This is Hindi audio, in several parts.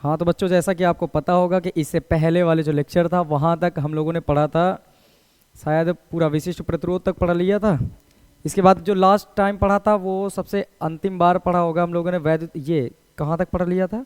हाँ तो बच्चों, जैसा कि आपको पता होगा कि इससे पहले वाले जो लेक्चर था वहाँ तक हम लोगों ने पढ़ा था, शायद पूरा विशिष्ट प्रतिरोध तक पढ़ लिया था। इसके बाद जो लास्ट टाइम पढ़ा था वो सबसे अंतिम बार पढ़ा होगा हम लोगों ने वैद्युत, ये कहाँ तक पढ़ लिया था?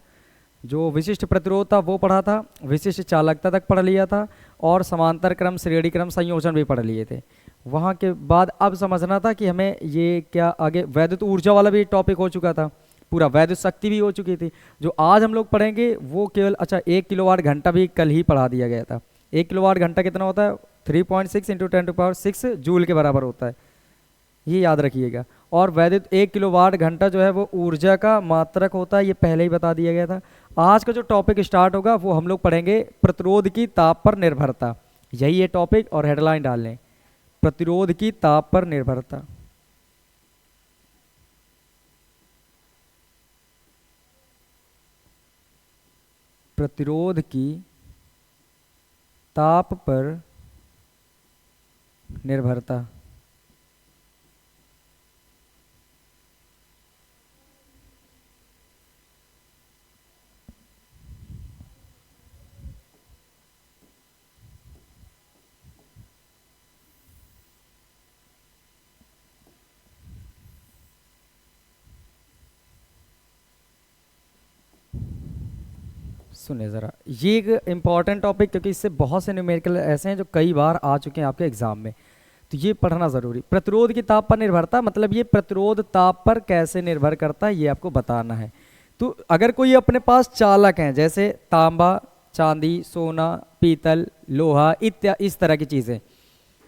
जो विशिष्ट प्रतिरोध था वो पढ़ा था, विशिष्ट चालकता तक पढ़ लिया था, और समांतर क्रम श्रेणी क्रम संयोजन भी पढ़ लिए थे। वहाँ के बाद अब समझना था कि हमें ये क्या आगे, वैद्युत ऊर्जा वाला भी टॉपिक हो चुका था, पूरा वैद्युत शक्ति भी हो चुकी थी। जो आज हम लोग पढ़ेंगे वो केवल, अच्छा, 1 किलोवाट घंटा भी कल ही पढ़ा दिया गया था। 1 किलोवाट घंटा कितना होता है? 3.6 इंटू 10⁶ जूल के बराबर होता है, ये याद रखिएगा। और वैद्युत 1 किलोवाट घंटा जो है वो ऊर्जा का मात्रक होता है, ये पहले ही बता दिया गया था। आज का जो टॉपिक स्टार्ट होगा वो हम लोग पढ़ेंगे प्रतिरोध की ताप पर निर्भरता, यही है टॉपिक, और हेडलाइन डाल लें, प्रतिरोध की ताप पर निर्भरता। प्रतिरोध की ताप पर निर्भरता। सुनिए ज़रा, ये एक इम्पॉर्टेंट टॉपिक, क्योंकि इससे बहुत से न्यूमेरिकल ऐसे हैं जो कई बार आ चुके हैं आपके एग्जाम में, तो ये पढ़ना ज़रूरी। प्रतिरोध की ताप पर निर्भरता मतलब ये प्रतिरोध ताप पर कैसे निर्भर करता है ये आपको बताना है। तो अगर कोई अपने पास चालक हैं, जैसे तांबा, चांदी, सोना, पीतल, लोहा इत्यादि, इस तरह की चीज़ें,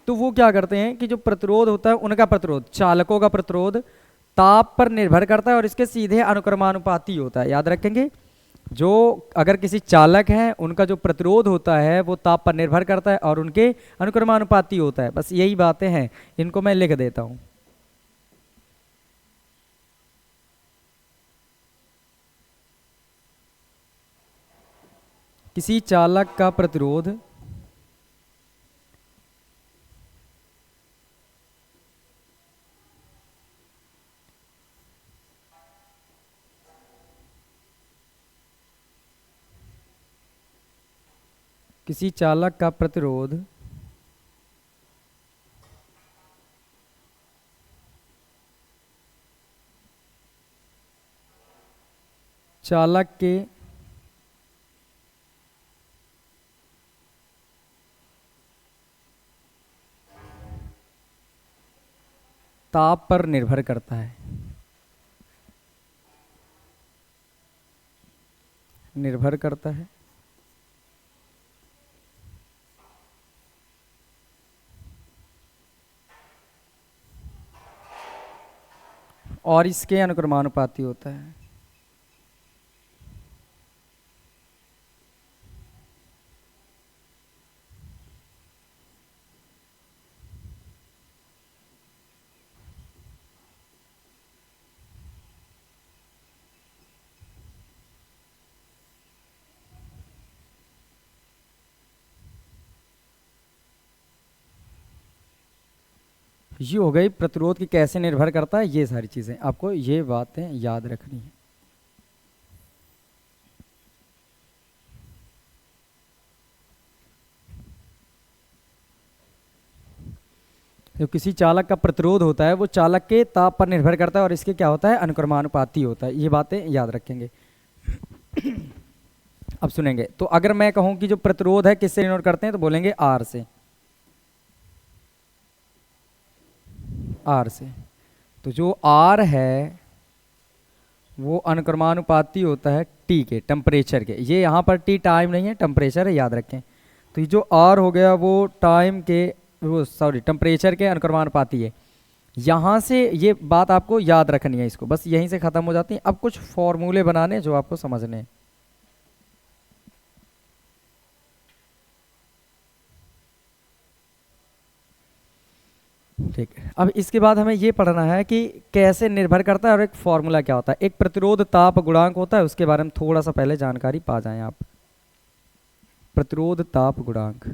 तो वो क्या करते हैं कि जो प्रतिरोध होता है उनका प्रतिरोध, चालकों का प्रतिरोध ताप पर निर्भर करता है और इसके सीधे अनुक्रमानुपाती होता है। याद रखेंगे, जो अगर किसी चालक है उनका जो प्रतिरोध होता है वो ताप पर निर्भर करता है और उनके अनुक्रमानुपाती होता है। बस यही बातें हैं, इनको मैं लिख देता हूं। किसी चालक का प्रतिरोध किसी चालक का प्रतिरोध चालक के ताप पर निर्भर करता है, निर्भर करता है। और इसके अनुक्रमानुपाती होता है। ये हो गई प्रतिरोध की कैसे निर्भर करता है, ये सारी चीजें आपको ये बातें याद रखनी है। जो किसी चालक का प्रतिरोध होता है वो चालक के ताप पर निर्भर करता है और इसके क्या होता है, अनुक्रमानुपाती होता है। ये बातें याद रखेंगे। अब सुनेंगे, तो अगर मैं कहूं कि जो प्रतिरोध है किससे डिनोट करते हैं, तो बोलेंगे आर से, आर से। तो जो आर है वो अनुक्रमानुपाती होता है टी के, टेम्परेचर के। ये यहाँ पर टी टाइम नहीं है, टेम्परेचर है, याद रखें। तो ये जो आर हो गया वो टाइम के, वो सॉरी टेम्परेचर के अनुक्रमानुपाती है। यहाँ से ये बात आपको याद रखनी है, इसको बस यहीं से ख़त्म हो जाती है। अब कुछ फॉर्मूले बनाने जो आपको समझने हैं। ठीक है, अब इसके बाद हमें ये पढ़ना है कि कैसे निर्भर करता है और एक फॉर्मूला क्या होता है। एक प्रतिरोध ताप गुणांक होता है, उसके बारे में थोड़ा सा पहले जानकारी पा जाएं आप। प्रतिरोध ताप गुणांक,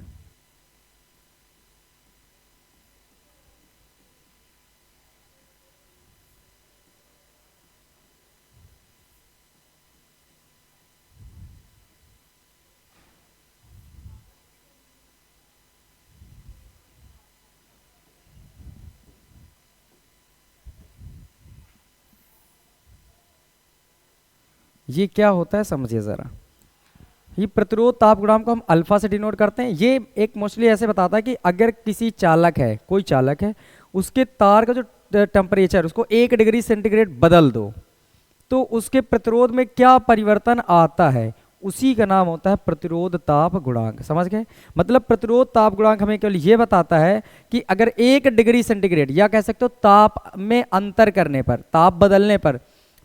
ये क्या होता है समझिए ज़रा। ये प्रतिरोध ताप गुणांक को हम अल्फा से डिनोट करते हैं। ये एक मोस्टली ऐसे बताता है कि अगर किसी चालक है, कोई चालक है, उसके तार का जो टेम्परेचर उसको 1 डिग्री सेंटीग्रेड बदल दो तो उसके प्रतिरोध में क्या परिवर्तन आता है, उसी का नाम होता है प्रतिरोध ताप गुणांक। समझ गए? मतलब प्रतिरोध ताप गुणांक हमें केवल ये बताता है कि अगर 1 डिग्री सेंटीग्रेड या कह सकते हो ताप में अंतर करने पर, ताप बदलने पर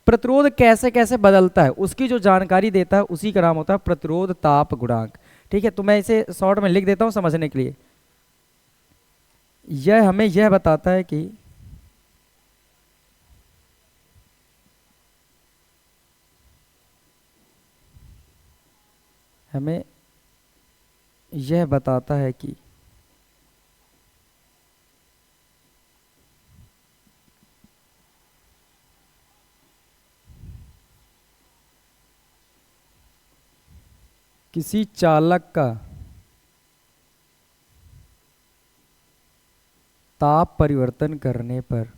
प्रतिरोध कैसे कैसे बदलता है, उसकी जो जानकारी देता है उसी का नाम होता है प्रतिरोध ताप गुणांक। ठीक है, तो मैं इसे शॉर्ट में लिख देता हूं समझने के लिए। यह हमें यह बताता है कि हमें यह बताता है कि किसी चालक का ताप परिवर्तन करने पर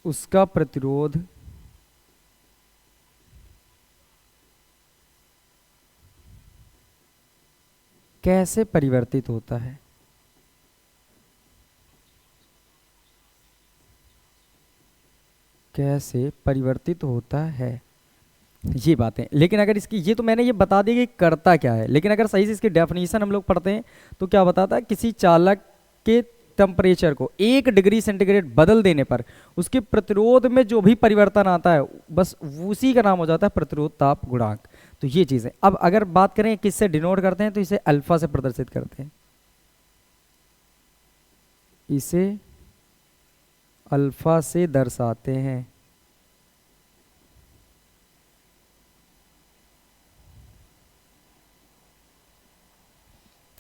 उसका प्रतिरोध कैसे परिवर्तित होता है। कैसे परिवर्तित होता है, ये बातें। लेकिन अगर इसकी, ये तो मैंने ये बता दी कि करता क्या है, लेकिन अगर सही से इसकी डेफिनेशन हम लोग पढ़ते हैं तो क्या बताता है, किसी चालक के टेम्परेचर को 1 डिग्री सेंटीग्रेड बदल देने पर उसके प्रतिरोध में जो भी परिवर्तन आता है बस उसी का नाम हो जाता है प्रतिरोध ताप गुणांक। तो ये चीजें, अब अगर बात करें किससे डिनोट करते हैं तो इसे अल्फा से प्रदर्शित करते हैं। इसे अल्फा से दर्शाते हैं।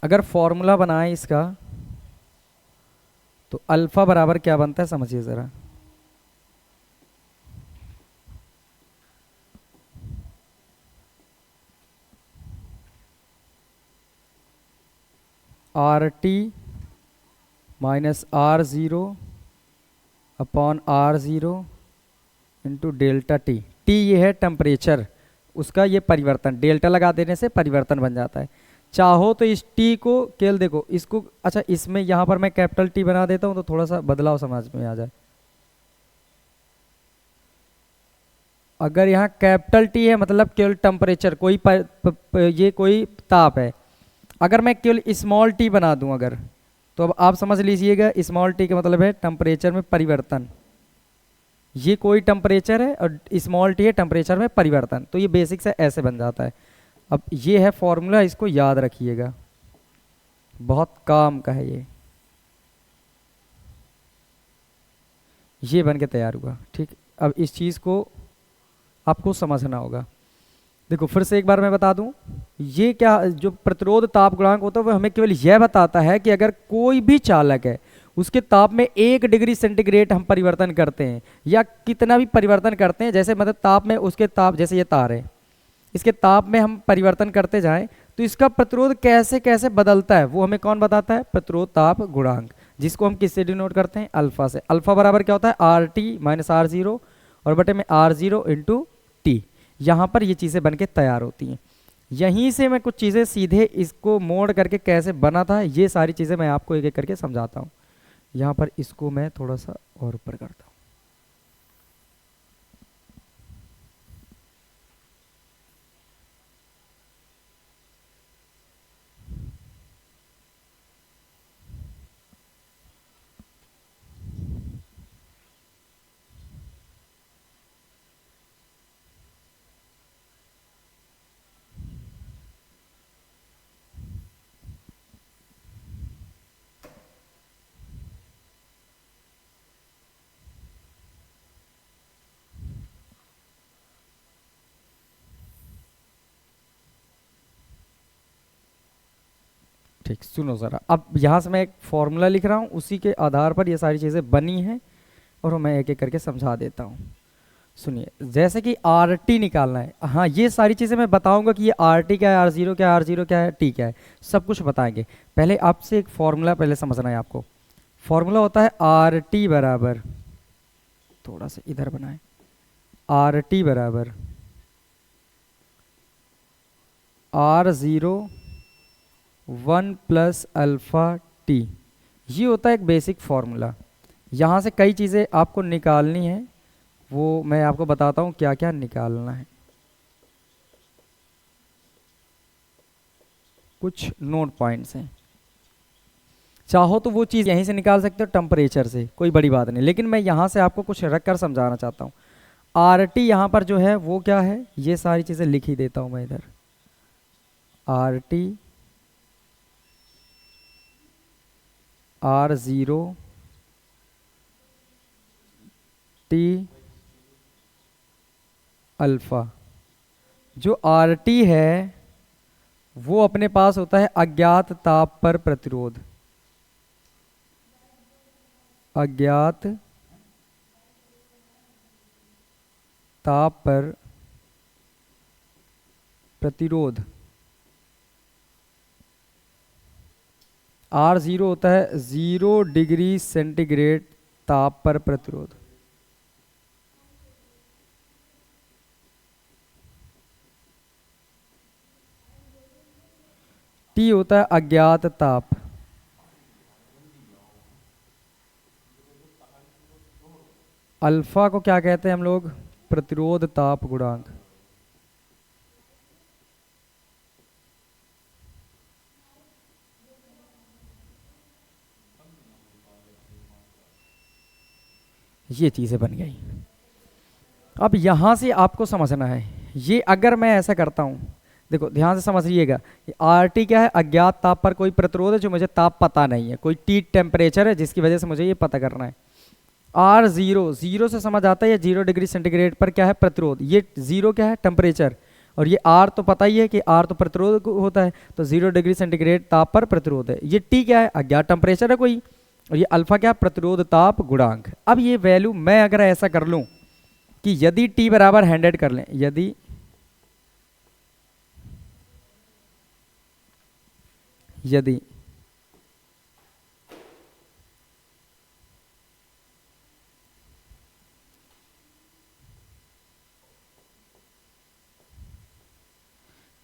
अगर फॉर्मूला बनाएं इसका तो अल्फा बराबर क्या बनता है समझिए जरा। R T minus R zero upon R zero into delta T. T ये है टेम्परेचर, उसका ये परिवर्तन, डेल्टा लगा देने से परिवर्तन बन जाता है। चाहो तो इस टी को केवल देखो इसको, अच्छा इसमें यहाँ पर मैं कैपिटल टी बना देता हूँ तो थोड़ा सा बदलाव समझ में आ जाए। अगर यहाँ कैपिटल टी है मतलब केवल टेम्परेचर, कोई ये कोई ताप है। अगर मैं केवल स्मॉल टी बना दूं अगर, तो अब आप समझ लीजिएगा स्मॉल टी का मतलब है टेम्परेचर में परिवर्तन। ये कोई टेम्परेचर है और स्मॉल टी है टेम्परेचर में परिवर्तन, तो ये बेसिक से ऐसे बन जाता है। अब ये है फॉर्मूला, इसको याद रखिएगा, बहुत काम का है ये बन के तैयार हुआ। ठीक, अब इस चीज़ को आपको समझना होगा। देखो फिर से एक बार मैं बता दूं, ये क्या जो प्रतिरोध ताप गुणांक होता है वो हमें केवल यह बताता है कि अगर कोई भी चालक है उसके ताप में 1 डिग्री सेंटीग्रेड हम परिवर्तन करते हैं या कितना भी परिवर्तन करते हैं, जैसे मतलब ताप में उसके ताप, जैसे ये तार है इसके ताप में हम परिवर्तन करते जाएं तो इसका प्रतिरोध कैसे कैसे बदलता है वो हमें कौन बताता है, प्रतिरोध ताप गुणांक, जिसको हम किससे डिनोट करते हैं, अल्फा से। अल्फा बराबर क्या होता है, R T minus R zero और बटे में आर जीरो इंटू टी। यहाँ पर ये चीज़ें बन के तैयार होती हैं। यहीं से मैं कुछ चीज़ें सीधे इसको मोड़ करके कैसे बना था ये सारी चीज़ें मैं आपको एक एक करके समझाता हूँ। यहाँ पर इसको मैं थोड़ा सा और ऊपर करता हूँ। ठीक, सुनो ज़रा, अब यहाँ से मैं एक फॉर्मूला लिख रहा हूँ, उसी के आधार पर ये सारी चीज़ें बनी हैं और मैं एक एक करके समझा देता हूँ। सुनिए, जैसे कि आर टी निकालना है, हाँ ये सारी चीज़ें मैं बताऊंगा कि ये आर टी क्या है, आर जीरो क्या है, आर जीरो क्या है, टी क्या है, सब कुछ बताएंगे। पहले आपसे एक फॉर्मूला पहले समझना है आपको। फॉर्मूला होता है आर टी बराबर, थोड़ा सा इधर बनाए, आर टी बराबर R zero one plus alpha T. ये होता है एक बेसिक फार्मूला। यहाँ से कई चीज़ें आपको निकालनी है, वो मैं आपको बताता हूँ क्या क्या निकालना है। कुछ नोट पॉइंट्स हैं, चाहो तो वो चीज़ यहीं से निकाल सकते हो टेम्परेचर से, कोई बड़ी बात नहीं, लेकिन मैं यहाँ से आपको कुछ रख कर समझाना चाहता हूँ। आर टी यहाँ पर जो है वो क्या है, ये सारी चीज़ें लिख ही देता हूँ मैं इधर। R T R zero T alpha. जो आर टी है वो अपने पास होता है अज्ञात ताप पर प्रतिरोध, अज्ञात ताप पर प्रतिरोध। आर ज़ीरो होता है 0 डिग्री सेंटीग्रेड ताप पर प्रतिरोध। टी होता है अज्ञात ताप, अल्फा को क्या कहते हैं हम लोग, प्रतिरोध ताप गुणांक। ये चीज़ें बन गई। अब यहाँ से आपको समझना है, ये अगर मैं ऐसा करता हूँ, देखो ध्यान से समझिएगा, आर टी क्या है, अज्ञात ताप पर कोई प्रतिरोध है जो मुझे ताप पता नहीं है, कोई टी टेम्परेचर है जिसकी वजह से मुझे ये पता करना है। आर ज़ीरो, ज़ीरो से समझ आता है, ये 0 डिग्री सेंटीग्रेड पर क्या है, प्रतिरोध। ये ज़ीरो क्या है, टेम्परेचर, और ये आर तो पता ही है कि आर तो प्रतिरोध होता है, तो 0 डिग्री सेंटीग्रेड ताप पर प्रतिरोध है। ये टी क्या है, अज्ञात टेम्परेचर है कोई, और ये अल्फा क्या, प्रतिरोध ताप गुणांक। अब ये वैल्यू मैं अगर ऐसा कर लूँ कि यदि टी बराबर 100 कर लें, यदि यदि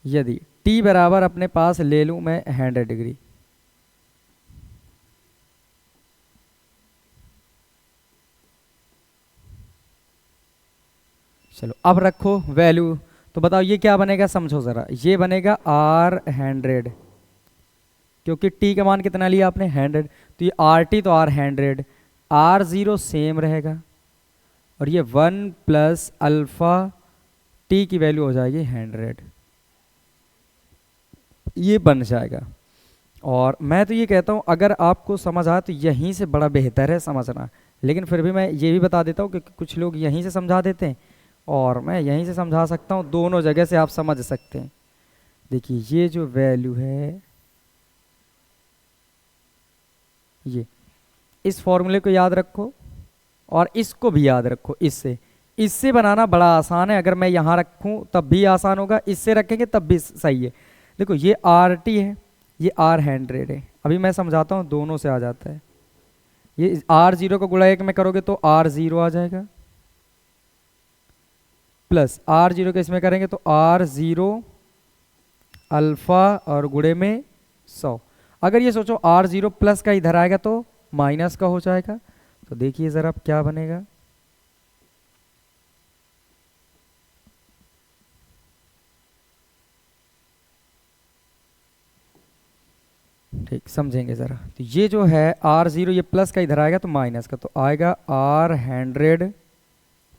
यदि टी बराबर अपने पास ले लूं मैं 100 डिग्री, चलो अब रखो वैल्यू, तो बताओ ये क्या बनेगा, समझो ज़रा, ये बनेगा R100, क्योंकि टी का मान कितना लिया आपने 100, तो ये आर टी तो R100, आर ज़ीरो सेम रहेगा, और ये 1 प्लस अल्फ़ा टी की वैल्यू हो जाएगी 100, ये बन जाएगा। और मैं तो ये कहता हूँ अगर आपको समझ आए तो यहीं से बड़ा बेहतर है समझना, लेकिन फिर भी मैं ये भी बता देता हूँ कि कुछ लोग यहीं से समझा देते हैं और मैं यहीं से समझा सकता हूँ, दोनों जगह से आप समझ सकते हैं। देखिए ये जो वैल्यू है, ये इस फॉर्मूले को याद रखो और इसको भी याद रखो। इससे इससे बनाना बड़ा आसान है, अगर मैं यहाँ रखूँ तब भी आसान होगा, इससे रखेंगे तब भी सही है। देखो ये आर टी है, ये R100 है, अभी मैं समझाता हूँ, दोनों से आ जाता है। ये R0 को गुणा 1 में करोगे तो R0 आ जाएगा, प्लस R0 के इसमें करेंगे तो R0 अल्फा और गुणे में 100। अगर ये सोचो R0 प्लस का इधर आएगा तो माइनस का हो जाएगा, तो देखिए ज़रा अब क्या बनेगा। ठीक समझेंगे ज़रा, तो ये जो है R0 ये प्लस का इधर आएगा तो माइनस का, तो आएगा R100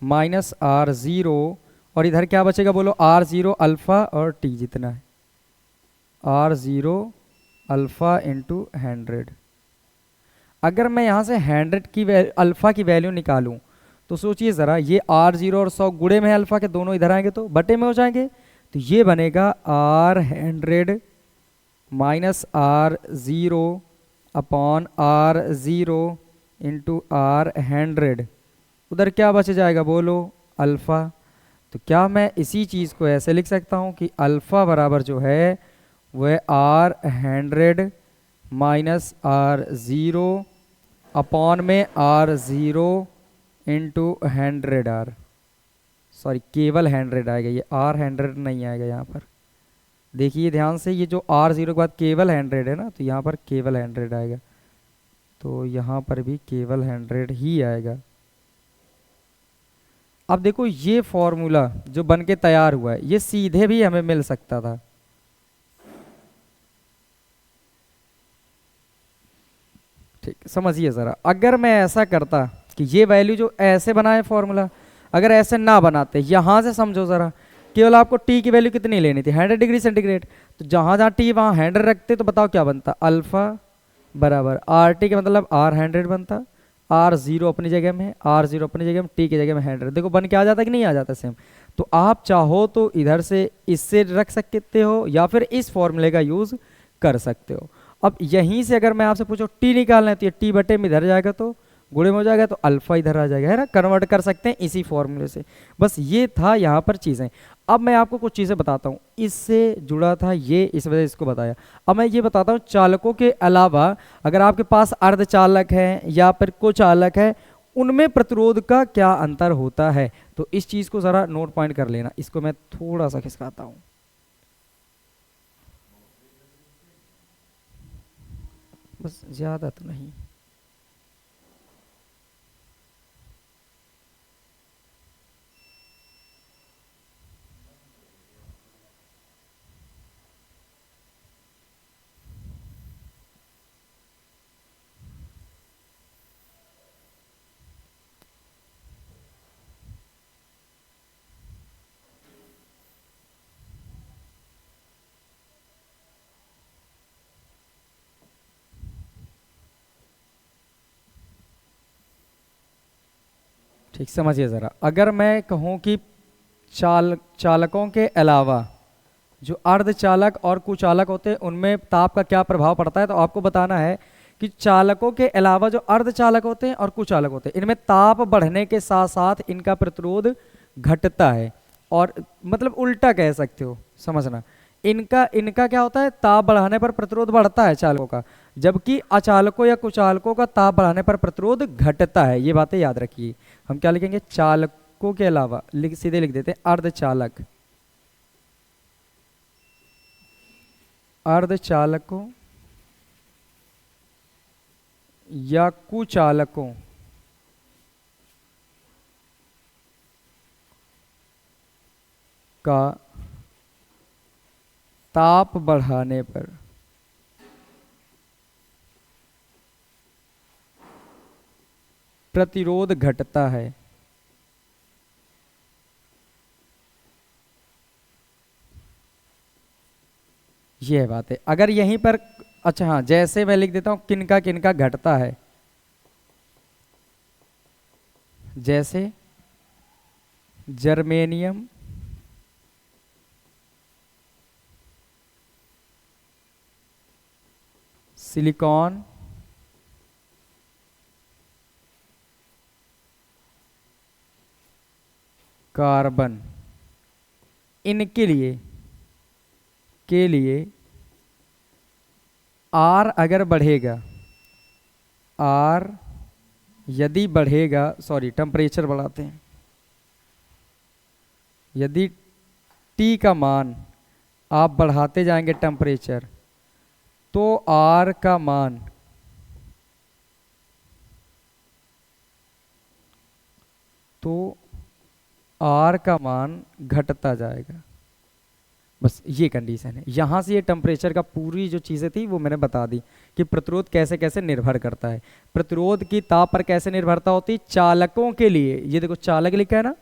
माइनस R0, और इधर क्या बचेगा बोलो, R0 अल्फ़ा और टी जितना है, R0 अल्फ़ा इंटू 100। अगर मैं यहाँ से 100 की अल्फ़ा की वैल्यू निकालूं तो सोचिए ज़रा, ये R0 और 100 गुणे में अल्फ़ा के दोनों इधर आएंगे तो बटे में हो जाएंगे, तो ये बनेगा R100 minus R0 upon R0 into R100। उधर क्या बच जाएगा बोलो, अल्फ़ा। तो क्या मैं इसी चीज़ को ऐसे लिख सकता हूँ कि अल्फ़ा बराबर जो है वह R100 माइनस R0 अपॉन में R0 इंटू 100R, सॉरी केवल 100 आएगा, ये R100 नहीं आएगा यहाँ पर। देखिए ध्यान से, ये जो R0 के बाद केवल 100 है ना, तो यहाँ पर केवल 100 आएगा, तो यहाँ पर भी केवल 100 ही आएगा। अब देखो ये फॉर्मूला जो बन के तैयार हुआ है ये सीधे भी हमें मिल सकता था। ठीक, समझिए ज़रा, अगर मैं ऐसा करता कि ये वैल्यू जो ऐसे बनाए फॉर्मूला, अगर ऐसे ना बनाते, यहाँ से समझो ज़रा, केवल आपको टी की वैल्यू कितनी लेनी थी 100 डिग्री सेंटीग्रेड, तो जहाँ जहाँ टी वहाँ 100 रखते, तो बताओ क्या बनता, अल्फ़ा बराबर आर टी के मतलब R100 बनता, R0 अपनी जगह में, R0 अपनी जगह में, टी की जगह में 100, देखो बन के आ जाता कि नहीं आ जाता सेम। तो आप चाहो तो इधर से इससे रख सकते हो या फिर इस फॉर्मूले का यूज़ कर सकते हो। अब यहीं से अगर मैं आपसे पूछो टी निकालना है, तो ये टी बटे में इधर जाएगा तो गुणे में हो जाएगा, तो अल्फा इधर आ जाएगा, है ना, कन्वर्ट कर सकते हैं इसी फॉर्मूले से। बस ये था यहाँ पर चीज़ें। अब मैं आपको कुछ चीज़ें बताता हूँ, इससे जुड़ा था ये, इस वजह से इसको बताया। अब मैं ये बताता हूँ, चालकों के अलावा अगर आपके पास अर्धचालक है या फिर कुचालक है, उनमें प्रतिरोध का क्या अंतर होता है। तो इस चीज़ को ज़रा नोट पॉइंट कर लेना, इसको मैं थोड़ा सा खिसकाता हूँ, बस ज़्यादा तो नहीं। ठीक, समझिए ज़रा, अगर मैं कहूँ कि चालकों के अलावा जो अर्धचालक और कुचालक होते हैं उनमें ताप का क्या प्रभाव पड़ता है, तो आपको बताना है कि चालकों के अलावा जो अर्धचालक होते हैं और कुचालक होते हैं, इनमें ताप बढ़ने के साथ साथ इनका प्रतिरोध घटता है। और मतलब उल्टा कह सकते हो, समझना, इनका इनका क्या होता है, ताप बढ़ाने पर प्रतिरोध बढ़ता है चालकों का, जबकि अचालकों या कुचालकों का ताप बढ़ाने पर प्रतिरोध घटता है। ये बातें याद रखिए। हम क्या लिखेंगे, चालकों के अलावा, सीधे लिख देते हैं अर्धचालक, अर्धचालकों या कुचालकों का ताप बढ़ाने पर प्रतिरोध घटता है। यह बात है। अगर यहीं पर, अच्छा हाँ, जैसे मैं लिख देता हूं किनका किनका घटता है, जैसे जर्मेनियम, सिलिकॉन, कार्बन, इनके लिए आर अगर बढ़ेगा, आर यदि बढ़ेगा, सॉरी टेम्परेचर बढ़ाते हैं, यदि टी का मान आप बढ़ाते जाएंगे टेम्परेचर, तो आर का मान घटता जाएगा। बस ये कंडीशन है। यहाँ से ये टेम्परेचर का पूरी जो चीज़ें थी वो मैंने बता दी कि प्रतिरोध कैसे कैसे निर्भर करता है। प्रतिरोध की ताप पर कैसे निर्भरता होती है, चालकों के लिए, ये देखो चालक लिखा है ना,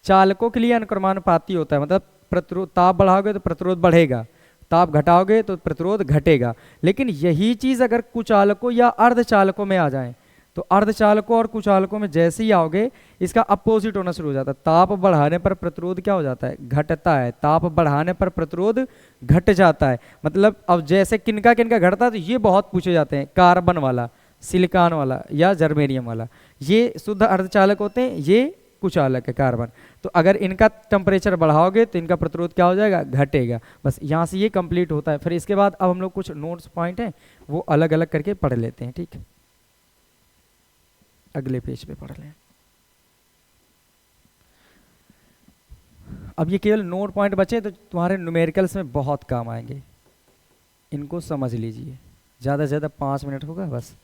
चालकों के लिए अनुक्रमानुपाती होता है, मतलब प्रतिरोध, ताप बढ़ाओगे तो प्रतिरोध बढ़ेगा, ताप घटाओगे तो प्रतिरोध घटेगा। लेकिन यही चीज़ अगर कुचालकों या अर्धचालकों में आ जाए, तो अर्धचालकों और कुचालकों में जैसे ही आओगे इसका अपोजिट होना शुरू हो जाता है। ताप बढ़ाने पर प्रतिरोध क्या हो जाता है, घटता है, ताप बढ़ाने पर प्रतिरोध घट जाता है। मतलब अब जैसे किनका किनका घटता है, तो ये बहुत पूछे जाते हैं, कार्बन वाला, सिलिकॉन वाला या जर्मेनियम वाला, ये शुद्ध अर्धचालक होते हैं, ये कुछ अलग है कार्बन। तो अगर इनका टेम्परेचर बढ़ाओगे तो इनका प्रतिरोध क्या हो जाएगा, घटेगा। बस यहाँ से ये कंप्लीट होता है। फिर इसके बाद अब हम लोग कुछ नोट्स पॉइंट हैं वो अलग अलग करके पढ़ लेते हैं, ठीक है। अगले पेज पे पढ़ लें। अब ये केवल नोट पॉइंट बचे तो तुम्हारे न्यूमेरिकल्स में बहुत काम आएंगे, इनको समझ लीजिए। ज़्यादा से ज़्यादा 5 मिनट होगा बस।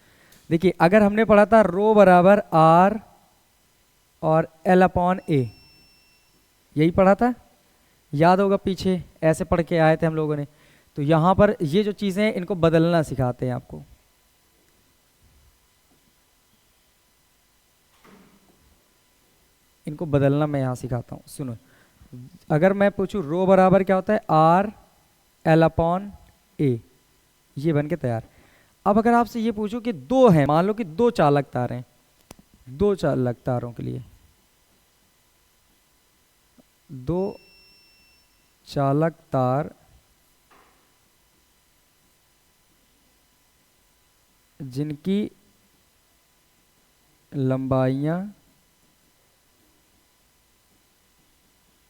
देखिए अगर हमने पढ़ा था रो बराबर आर और एल अपॉन ए, यही पढ़ा था, याद होगा पीछे ऐसे पढ़ के आए थे हम लोगों ने। तो यहाँ पर ये जो चीज़ें हैं इनको बदलना सिखाते हैं आपको। इनको बदलना मैं यहाँ सिखाता हूँ, सुनो। अगर मैं पूछूं रो बराबर क्या होता है, आर एल अपॉन ए, ये बन के तैयार। अब अगर आपसे ये पूछूं कि दो हैं, मान लो कि दो चालक तार हैं, दो चालक तारों के लिए, दो चालक तार जिनकी लंबाइयां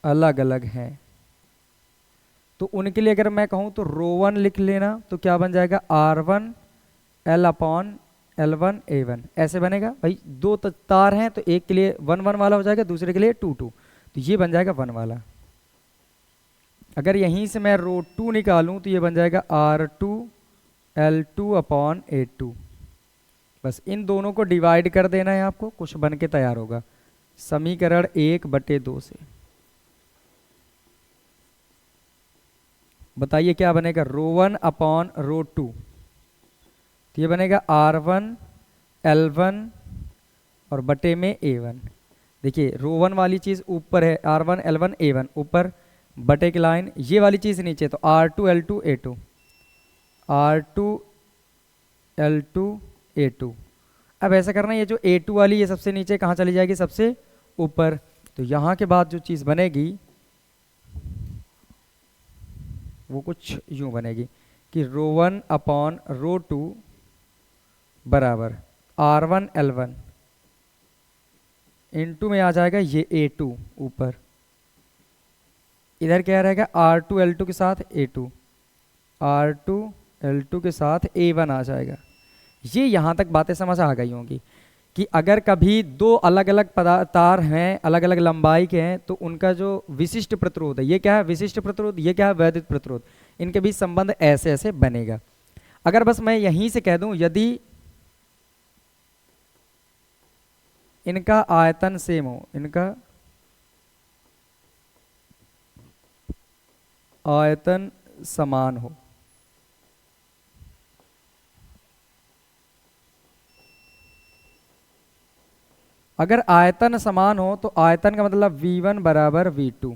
अलग अलग हैं, तो उनके लिए अगर मैं कहूं तो रो वन लिख लेना, तो क्या बन जाएगा, R one L upon L one A one, ऐसे बनेगा। भाई दो तार हैं तो एक के लिए वन वन वाला हो जाएगा, दूसरे के लिए टू टू, तो ये बन जाएगा वन वाला। अगर यहीं से मैं रो टू निकालूं तो ये बन जाएगा R two L two upon A two. बस इन दोनों को डिवाइड कर देना है आपको, कुछ बन के तैयार होगा समीकरण 1/2 से। बताइए क्या बनेगा, रो वन अपॉन रो टू, तो ये बनेगा आर वन एल वन और बटे में ए वन। देखिए रो वन वाली चीज़ ऊपर है, R one L one A one ऊपर, बटे की लाइन, ये वाली चीज़ नीचे, तो R two L two A two, R two L two A two. अब ऐसा करना, ये जो ए टू वाली ये सबसे नीचे कहाँ चली जाएगी, सबसे ऊपर। तो यहाँ के बाद जो चीज़ बनेगी वो कुछ यूं बनेगी कि rho one upon rho two बराबर R one L one into में आ जाएगा ये ए टू ऊपर, इधर क्या रहेगा आर टू एल टू के साथ A two, R two L two के साथ ए वन आ जाएगा। ये यहाँ तक बातें समझ आ गई होंगी कि अगर कभी दो अलग अलग तार हैं, अलग अलग लंबाई के हैं, तो उनका जो विशिष्ट प्रतिरोध है, ये क्या है विशिष्ट प्रतिरोध, ये क्या है वैद्युत प्रतिरोध, इनके बीच संबंध ऐसे ऐसे बनेगा। अगर बस मैं यहीं से कह दूं यदि इनका आयतन सेम हो, इनका आयतन समान हो, अगर आयतन समान हो तो आयतन का मतलब V1 बराबर V2,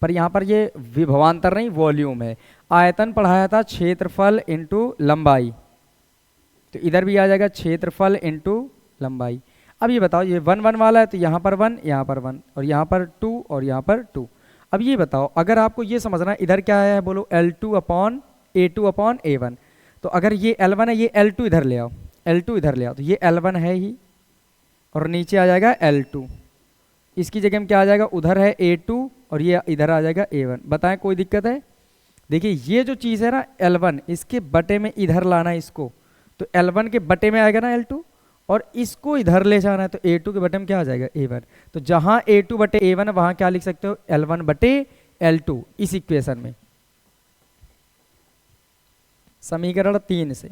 पर यहाँ पर ये विभवांतर नहीं वॉल्यूम है। आयतन पढ़ाया था क्षेत्रफल इंटू लंबाई, तो इधर भी आ जाएगा क्षेत्रफल इंटू लंबाई। अब ये बताओ ये वन वन वाला है तो यहाँ पर वन, यहाँ पर वन, और यहाँ पर टू और यहाँ पर टू। अब ये बताओ अगर आपको ये समझना है इधर क्या है, बोलो L2 upon A2 upon A1, तो अगर ये L1 है ये L2 इधर ले आओ, L2 इधर ले आओ, तो ये L1 है ही और नीचे आ जाएगा L2, इसकी जगह में क्या आ जाएगा, उधर है A2 और ये इधर आ जाएगा A1। बताएं कोई दिक्कत है? देखिए ये जो चीज़ है ना L1, इसके बटे में इधर लाना है इसको, तो L1 के बटे में आएगा ना L2, और इसको इधर ले जाना है तो A2 के बटे में क्या आ जाएगा A1। तो जहाँ A2 बटे A1 वहाँ क्या लिख सकते हो, L1 बटे L2 इस इक्वेशन में, समीकरण 3 से।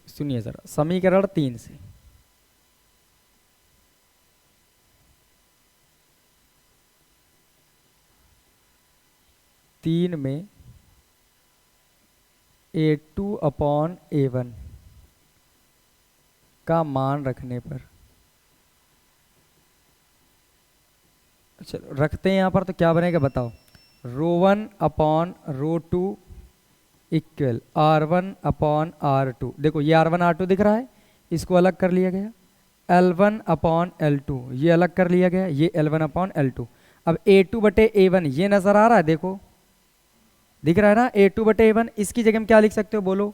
सुनिए जरा समीकरण 3 से, तीन में A2 अपॉन A1 का मान रखने पर, चलो रखते हैं यहाँ पर, तो क्या बनेगा बताओ, rho one upon rho two equal R1 upon R2। देखो ये R1 R2 दिख रहा है, इसको अलग कर लिया गया, L1 अपॉन L2, ये अलग कर लिया गया, ये L1 अपॉन L2। अब A2 बटे A1 ये नजर आ रहा है, देखो दिख रहा है ना, A2 बटे A1, इसकी जगह में क्या लिख सकते हो बोलो,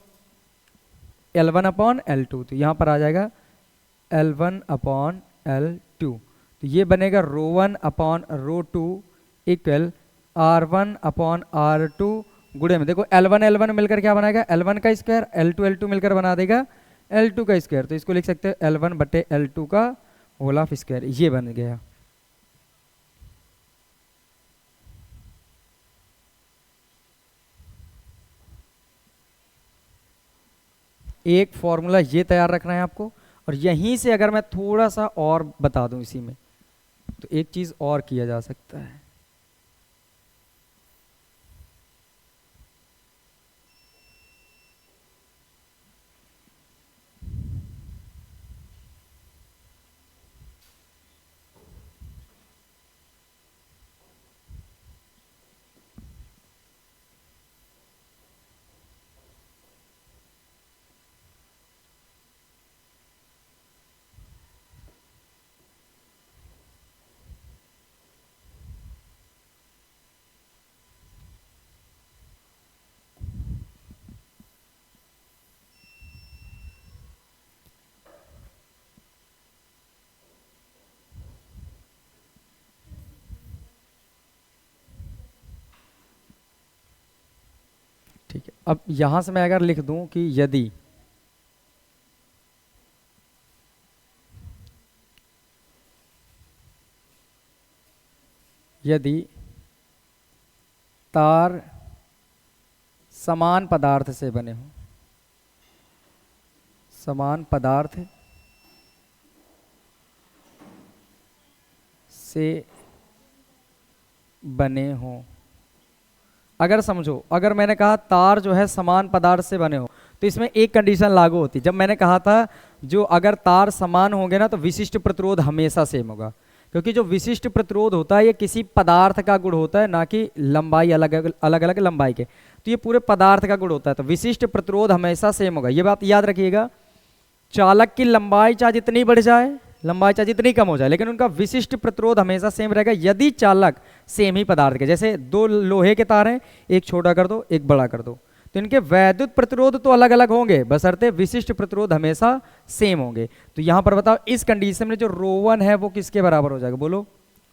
L1 अपॉन L2। तो यहाँ पर आ जाएगा L1 अपॉन L2, तो ये बनेगा रो 1 upon rho 2 equal R1 upon R2 गुणे में, देखो L1 L1 मिलकर क्या बनाएगा, L1 का स्क्वायर, L2 L2 मिलकर बना देगा L2 का स्क्वायर। तो इसको लिख सकते हैं L1 बटे L2 का होल ऑफ स्क्वायर, ये बन गया। एक फॉर्मूला ये तैयार रखना है आपको, और यहीं से अगर मैं थोड़ा सा और बता दूं इसी में, तो एक चीज और किया जा सकता है। ठीक है, अब यहां से मैं अगर लिख दूं कि यदि तार समान पदार्थ से बने हो, समान पदार्थ से बने हो, अगर समझो, अगर मैंने कहा तार जो है समान पदार्थ से बने हो, तो इसमें एक कंडीशन लागू होती। जब मैंने कहा था जो अगर तार समान होंगे ना, तो विशिष्ट प्रतिरोध हमेशा सेम होगा, क्योंकि जो विशिष्ट प्रतिरोध होता है ये किसी पदार्थ का गुण होता है, ना कि लंबाई अलग अलग लंबाई के। तो ये पूरे पदार्थ का गुण होता है, तो विशिष्ट प्रतिरोध हमेशा सेम होगा, ये बात याद रखिएगा। चालक की लंबाई चाहे जितनी बढ़ जाए, लंबाई चाहे जितनी कम हो जाए, लेकिन उनका विशिष्ट प्रतिरोध हमेशा सेम रहेगा यदि चालक सेम ही पदार्थ के। जैसे दो लोहे के तार हैं, एक छोटा कर दो एक बड़ा कर दो, तो इनके वैद्युत प्रतिरोध तो अलग अलग होंगे, बशर्ते विशिष्ट प्रतिरोध हमेशा सेम होंगे। तो यहां पर बताओ इस कंडीशन में जो रो 1 है वो किसके बराबर हो जाएगा, बोलो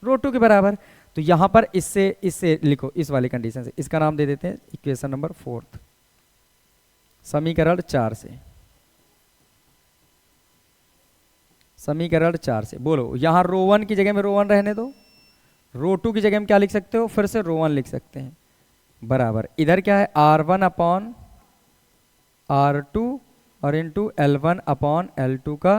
रो 2 के बराबर। तो यहां पर इससे इससे लिखो, इस वाली कंडीशन से, इसका नाम दे देते हैं इक्वेशन नंबर 4, समीकरण 4 से, समीकरण 4 से बोलो। यहां रो 1 की जगह में रो 1 रहने दो, रो 2 की जगह में क्या लिख सकते हो, फिर से रो 1 लिख सकते हैं, बराबर इधर क्या है R1 अपॉन R2 और इंटू L1 अपॉन L2 का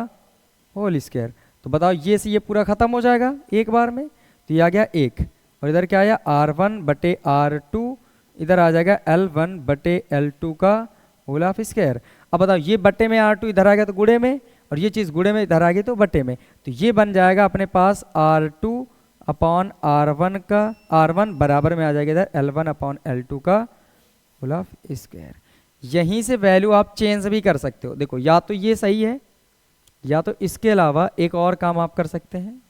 होल स्क्वायर। तो बताओ ये से ये पूरा खत्म हो जाएगा एक बार में, तो ये आ गया 1, और इधर क्या आया R1 बटे R2, इधर आ जाएगा L1 बटे L2 का होल ऑफ स्क्वायर। अब बताओ ये बटे में R2 इधर आ गया तो गुणे में, और ये चीज़ गुणे में इधर आ गई तो बटे में, तो ये बन जाएगा अपने पास R2 अपॉन R1 का, R1 बराबर में आ जाएगा इधर L1 अपॉन L2 का होल ऑफ स्क्वायर। यहीं से वैल्यू आप चेंज भी कर सकते हो, देखो या तो ये सही है, या तो इसके अलावा एक और काम आप कर सकते हैं।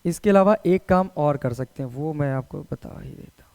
इसके अलावा एक काम और कर सकते हैं, वो मैं आपको बता ही देता हूं।